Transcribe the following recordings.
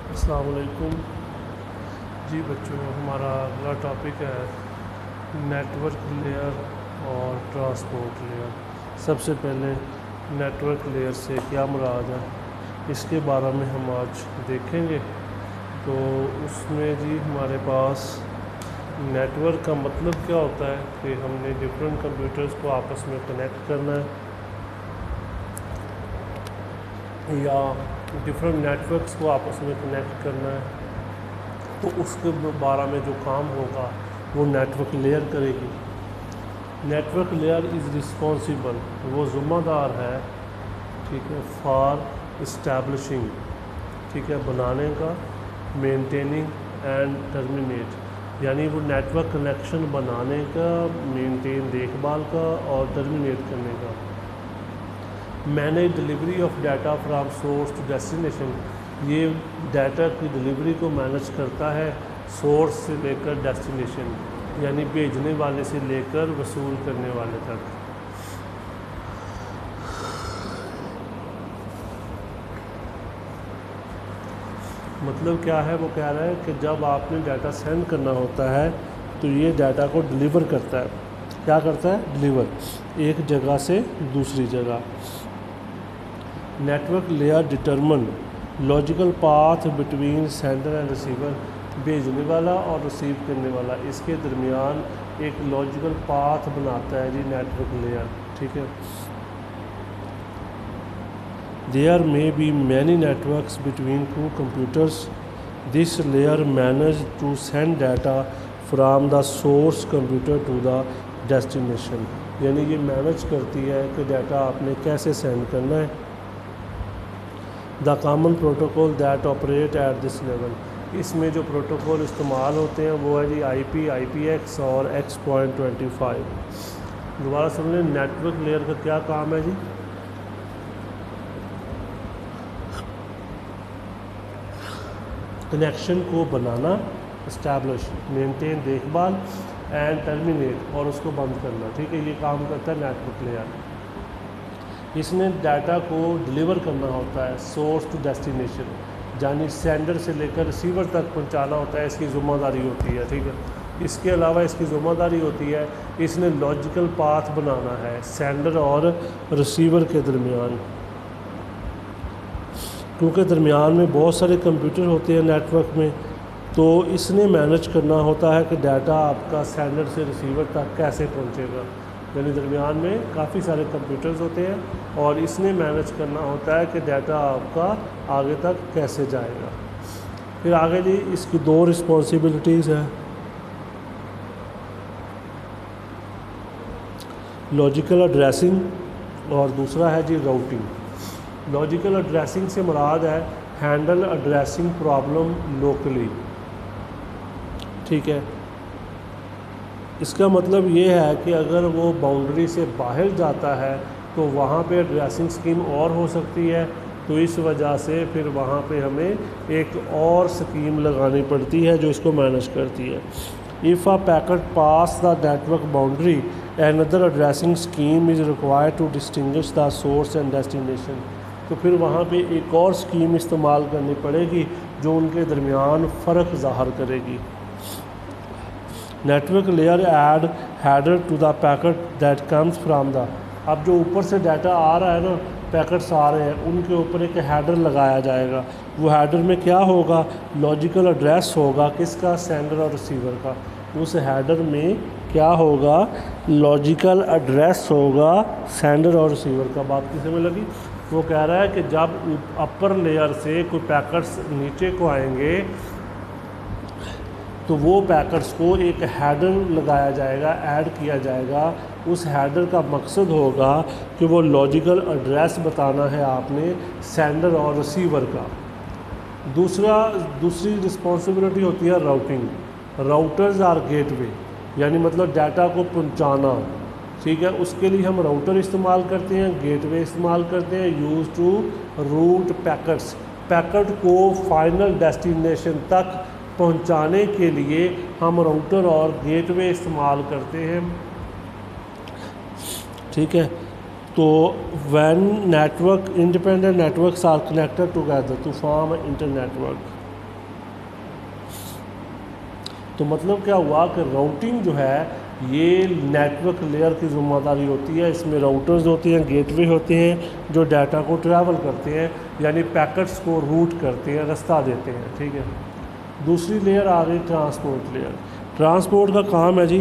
अस्सलाम वालेकुम। जी बच्चों, हमारा अगला टॉपिक है नेटवर्क लेयर और ट्रांसपोर्ट लेयर। सबसे पहले नेटवर्क लेयर से क्या मुराद है, इसके बारे में हम आज देखेंगे। तो उसमें जी हमारे पास नेटवर्क का मतलब क्या होता है कि हमने डिफरेंट कंप्यूटर्स को आपस में कनेक्ट करना है या डिफरेंट नेटवर्क्स को आपस में कनेक्ट करना है, तो उसके बारे में जो काम होगा वो नेटवर्क लेयर करेगी। नेटवर्क लेयर इज़ रिस्पॉन्सिबल, वो ज़िम्मेदार है, ठीक है, फॉर इस्टेब्लिशिंग, ठीक है, बनाने का, मेंटेनिंग एंड टर्मिनेट, यानी वो नेटवर्क कनेक्शन बनाने का, मेंटेन देखभाल का और टर्मिनेट करने का। Manage delivery of data from source to destination, ये डाटा की डिलीवरी को मैनेज करता है सोर्स से लेकर डेस्टिनेशन, यानी भेजने वाले से लेकर वसूल करने वाले तक। मतलब क्या है, वो कह रहा है कि जब आपने डाटा सेंड करना होता है तो ये डाटा को डिलीवर करता है। क्या करता है? डिलीवर, एक जगह से दूसरी जगह। Network layer determine logical path between sender and receiver, भेजने वाला और रिसीव करने वाला, इसके दरमियान एक लॉजिकल पाथ बनाता है जी नेटवर्क लेयर, ठीक है। There may be many networks between two computers, this layer manage to send data from the source computer to the destination, यानी ये मैनेज करती है कि डाटा आपने कैसे सेंड करना है। The common protocol that operate at this level, इसमें जो प्रोटोकॉल इस्तेमाल होते हैं वो है जी IP, IPX और X.25। दोबारा सुन लें, नेटवर्क लेयर का क्या काम है जी? कनेक्शन को बनाना, इस्टेब्लिश, मेंटेन देखभाल एंड टर्मिनेट, और उसको बंद करना, ठीक है, ये काम करता है नेटवर्क लेयर। इसने डाटा को डिलीवर करना होता है सोर्स टू डेस्टिनेशन, यानी सेंडर से लेकर रिसीवर तक पहुंचाना होता है, इसकी ज़िम्मेदारी होती है, ठीक है। इसके अलावा इसकी ज़िम्मेदारी होती है, इसने लॉजिकल पाथ बनाना है सेंडर और रिसीवर के दरमियान, क्योंकि दरमियान में बहुत सारे कंप्यूटर होते हैं नेटवर्क में, तो इसने मैनेज करना होता है कि डाटा आपका सेंडर से रिसीवर तक कैसे पहुंचेगा, यानी दरमियान में काफ़ी सारे कंप्यूटर्स होते हैं और इसने मैनेज करना होता है कि डाटा आपका आगे तक कैसे जाएगा। फिर आगे जी इसकी दो रिस्पॉन्सिबिलिटीज़ हैं, लॉजिकल एड्रेसिंग और दूसरा है जी राउटिंग। लॉजिकल एड्रेसिंग से मुराद है हैंडल एड्रेसिंग प्रॉब्लम लोकली, ठीक है। इसका मतलब ये है कि अगर वो बाउंड्री से बाहर जाता है तो वहाँ पे एड्रेसिंग स्कीम और हो सकती है, तो इस वजह से फिर वहाँ पे हमें एक और स्कीम लगानी पड़ती है जो इसको मैनेज करती है। If a packet pass the network boundary another addressing scheme is required to distinguish the source and destination, तो फिर वहाँ पे एक और स्कीम इस्तेमाल करनी पड़ेगी जो उनके दरमियान फ़र्क ज़ाहिर करेगी। Network layer add header to the packet that comes from the, अब जो ऊपर से डाटा आ रहा है ना, पैकेट्स आ रहे हैं, उनके ऊपर एक हैडर लगाया जाएगा। वो हैडर में क्या होगा? लॉजिकल एड्रेस होगा, किसका? सेंडर और रिसीवर का। उस हैडर में क्या होगा? लॉजिकल एड्रेस होगा सेंडर और रिसीवर का। बात किस में लगी? वो कह रहा है कि जब अपर लेयर से कोई पैकेट्स नीचे को आएंगे तो वो पैकेट्स को एक हैडर लगाया जाएगा, ऐड किया जाएगा। उस हैडर का मकसद होगा कि वो लॉजिकल एड्रेस बताना है आपने सेंडर और रिसीवर का। दूसरी रिस्पॉन्सिबिलिटी होती है राउटिंग। राउटर्स आर गेटवे, यानी मतलब डाटा को पहुंचाना, ठीक है, उसके लिए हम राउटर इस्तेमाल करते हैं, गेटवे इस्तेमाल करते हैं, use to route packets, packet को फाइनल डेस्टिनेशन तक पहुंचाने के लिए हम राउटर और गेटवे इस्तेमाल करते हैं, ठीक है। तो when network independent networks are connected together to form an internetwork, तो मतलब क्या हुआ कि राउटिंग जो है ये नेटवर्क लेयर की ज़िम्मेदारी होती है। इसमें राउटर्स होते हैं, गेटवे होते हैं जो डाटा को ट्रैवल करते हैं, यानी पैकेट्स को रूट करते हैं, रास्ता देते हैं, ठीक है। दूसरी लेयर आ गई ट्रांसपोर्ट लेयर। ट्रांसपोर्ट का काम है जी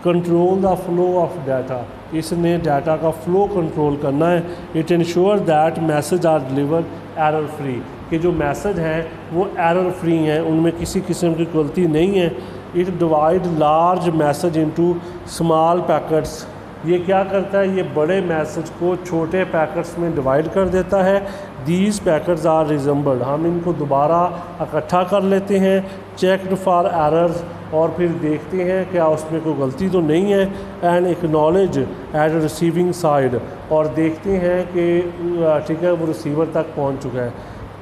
control the flow of data. इसने डाटा का फ्लो कंट्रोल करना है। It ensure that message are deliver error free, कि जो मैसेज हैं वो एरर फ्री हैं, उनमें किसी किस्म की गलती नहीं है। It divide large message into small packets. ये क्या करता है, ये बड़े मैसेज को छोटे पैकेट्स में डिवाइड कर देता है। दीज पैकेट्स आर रिजम्बल्ड, हम इनको दोबारा इकट्ठा कर लेते हैं। चेकड फॉर एरर्स, और फिर देखते हैं क्या उसमें कोई गलती तो नहीं है। And acknowledge at receiving side, और देखते हैं कि ठीक है वो रिसीवर तक पहुंच चुका है।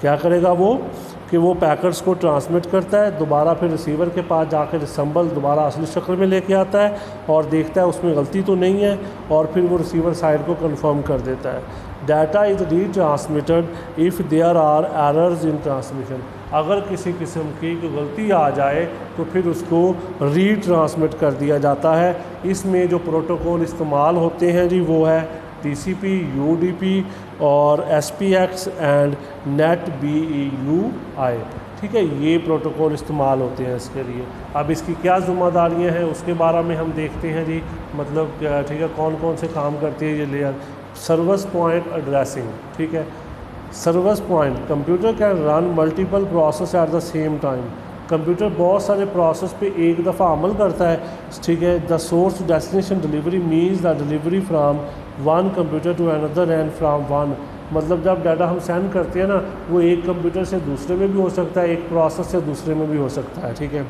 क्या करेगा वो कि वो पैकेट्स को ट्रांसमिट करता है, दोबारा फिर रिसीवर के पास जाकर रिसम्बल दोबारा असली शक्ल में लेके आता है और देखता है उसमें गलती तो नहीं है, और फिर वो रिसीवर साइड को कंफर्म कर देता है। Data is retransmitted if there are errors in transmission. अगर किसी किस्म की गलती आ जाए तो फिर उसको रीट्रांसमिट कर दिया जाता है। इसमें जो प्रोटोकॉल इस्तेमाल होते हैं जी वो है TCP, UDP और SPX एंड NetBEUI, ठीक है। ये प्रोटोकॉल इस्तेमाल होते हैं इसके लिए। अब इसकी क्या ज़िम्मेदारियाँ हैं उसके बारे में हम देखते हैं जी, मतलब ठीक है कौन कौन से काम करती है ये लेयर। सर्विस पॉइंट एड्रेसिंग, ठीक है। Service point, computer can run multiple process at the same time. Computer बहुत सारे प्रोसेस पे एक दफ़ा अमल करता है, ठीक है। The source to destination delivery means the delivery from one computer to another and from one, मतलब जब डाटा हम सेंड करते हैं ना वो एक कंप्यूटर से दूसरे में भी हो सकता है, एक प्रोसेस से दूसरे में भी हो सकता है, ठीक है।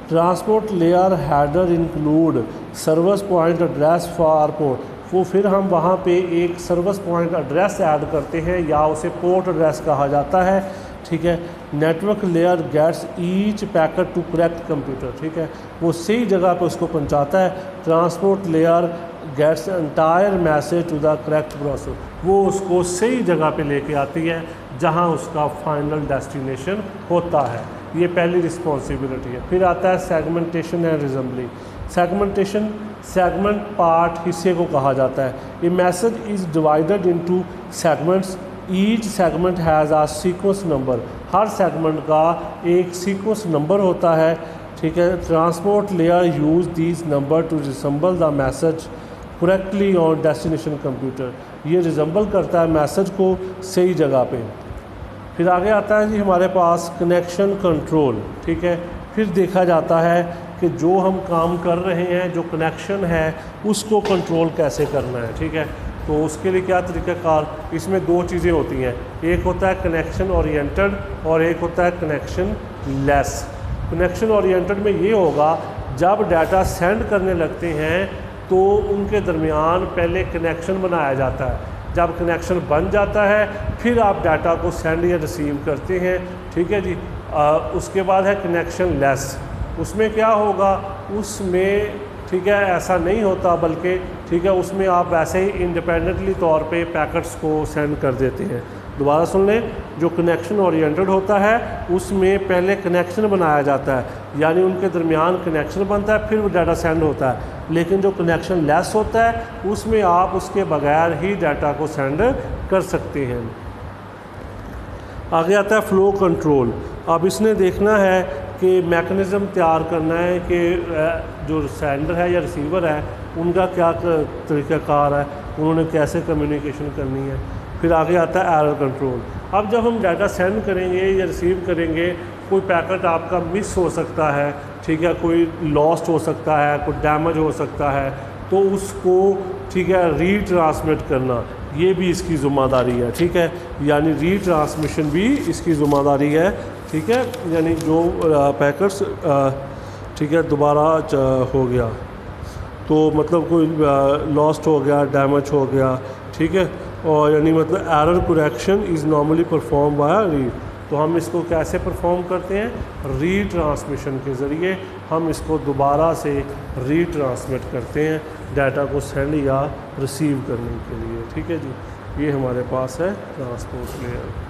Transport layer header include service point address for port, वो फिर हम वहाँ पे एक सर्विस पॉइंट एड्रेस ऐड करते हैं या उसे पोर्ट एड्रेस कहा जाता है, ठीक है। Network layer gets each packet to correct computer, ठीक है, वो सही जगह पे उसको पहुंचाता है। Transport layer gets entire message to the correct process, वो उसको सही जगह पे लेके आती है जहां उसका फाइनल डेस्टिनेशन होता है। ये पहली रिस्पॉन्सिबिलिटी है। फिर आता है segmentation and reassembly. Segmentation, segment part हिस्से को कहा जाता है। A message is divided into segments, each segment has a sequence number, हर सेगमेंट का एक सीक्वेंस नंबर होता है, ठीक है। Transport layer use these number to reassemble the message correctly on destination computer, ये रिजम्बल करता है मैसेज को सही जगह पे। फिर आगे आता है जी हमारे पास कनेक्शन कंट्रोल, ठीक है। फिर देखा जाता है कि जो हम काम कर रहे हैं, जो कनेक्शन है उसको कंट्रोल कैसे करना है, ठीक है। तो उसके लिए क्या तरीक़ाकार, इसमें दो चीज़ें होती हैं, एक होता है कनेक्शन ओरिएंटेड और एक होता है कनेक्शन लेस। कनेक्शन ओरिएंटेड में ये होगा जब डाटा सेंड करने लगते हैं तो उनके दरमियान पहले कनेक्शन बनाया जाता है, जब कनेक्शन बन जाता है फिर आप डाटा को सेंड या रिसीव करते हैं, ठीक है जी। उसके बाद है कनेक्शन लेस, उसमें क्या होगा, उसमें ठीक है ऐसा नहीं होता, बल्कि ठीक है उसमें आप वैसे ही इंडिपेंडेंटली तौर पे पैकेट्स को सेंड कर देते हैं। दोबारा सुन लें, जो कनेक्शन ओरिएंटेड होता है उसमें पहले कनेक्शन बनाया जाता है, यानी उनके दरमियान कनेक्शन बनता है फिर वो डाटा सेंड होता है। लेकिन जो कनेक्शन लेस होता है उसमें आप उसके बगैर ही डाटा को सेंड कर सकते हैं। आगे आता है फ़्लो कंट्रोल। अब इसने देखना है कि मैकेनिज़्म तैयार करना है कि जो सेंडर है या रिसीवर है उनका क्या तरीक़ाकार है, उन्होंने कैसे कम्युनिकेशन करनी है। फिर आगे आता है एरर कंट्रोल। अब जब हम डाटा सेंड करेंगे या रिसीव करेंगे, कोई पैकेट आपका मिस हो सकता है, ठीक है, कोई लॉस्ट हो सकता है, कोई डैमेज हो सकता है, तो उसको ठीक है रीट्रांसमिट करना ये भी इसकी ज़िम्मेदारी है, ठीक है। यानी रीट्रांसमिशन भी इसकी ज़िम्मेदारी है, ठीक है। यानी जो पैकेट्स ठीक है दोबारा हो गया तो मतलब कोई लॉस्ट हो गया, डैमेज हो गया, ठीक है, और यानी मतलब error correction is normally perform by read. तो हम इसको कैसे परफॉर्म करते हैं, रीट्रांसमिशन के ज़रिए हम इसको दोबारा से रीट्रांसमिट करते हैं डाटा को सेंड या रिसीव करने के लिए, ठीक है जी। ये हमारे पास है ट्रांसपोर्ट लेयर।